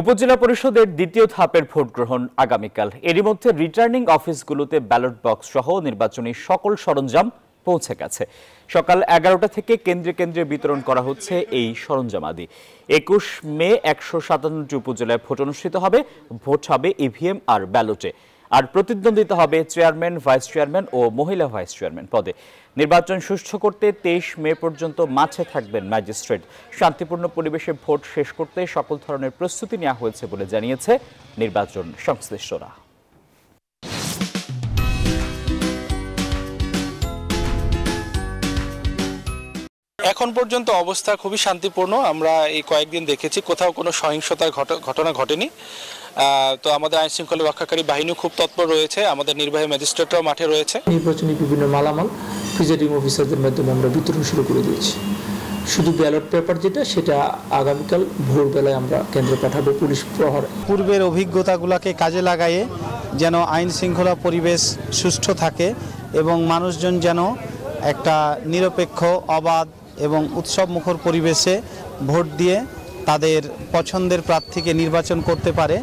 উপজেলা পরিষদের দ্বিতীয় ধাপের ভোট গ্রহণ আগামীকাল। এরই মধ্যে রিটার্নিং অফিসগুলোতে ব্যালট বক্স সহ নির্বাচনী সকল সরঞ্জাম পৌঁছে গেছে। সকাল 11টা থেকে কেন্দ্রে কেন্দ্রে বিতরণ করা হচ্ছে এই সরঞ্জামাদি। 21 মে 157টি উপজেলায় ভোট অনুষ্ঠিত হবে। ভোট হবে ইভিএম আর ব্যালটে। আর প্রতিদ্বন্দ্বিতা হবে চেয়ারম্যান, ভাইস চেয়ারম্যান ও মহিলা ভাইস চেয়ারম্যান পদে। নির্বাচন সুষ্ঠু করতে 23 মে পর্যন্ত মাঠে থাকবেন ম্যাজিস্ট্রেট। শান্তিপূর্ণ পরিবেশে ভোট শেষ করতে সকল ধরনের প্রস্তুতি নেওয়া হয়েছে বলে জানিয়েছে নির্বাচন সংশ্লিষ্টরা। এখন পর্যন্ত অবস্থা খুবই শান্তিপূর্ণ। আমরা এই কয়েকদিন দেখেছি কোথাও কোনো সহিংসতার ঘটনা ঘটেনি। তো আমাদের আইন শৃঙ্খলা রক্ষাকারী বাহিনী খুব তৎপর রয়েছে, আমাদের নির্বাহী ম্যাজিস্ট্রেটরাও মাঠে রয়েছে। নির্বাচনী বিভিন্ন মালামাল প্রিজাইডিং অফিসারদের মাধ্যমে আমরা বিতরণ শুরু করে দিয়েছি। শুধু ব্যালট পেপার সেটা আগামীকাল ভোরবেলায় আমরা কেন্দ্রে পাঠাবো পুলিশ প্রহরে। পূর্বের অভিজ্ঞতাগুলোকে কাজে লাগায়ে যেন আইন শৃঙ্খলা পরিবেশ সুষ্ঠু থাকে এবং মানুষজন যেন একটা নিরপেক্ষ, অবাধ এবং উৎসবমুখর পরিবেশে ভোট দিয়ে তাদের পছন্দের প্রার্থীকে নির্বাচন করতে পারে।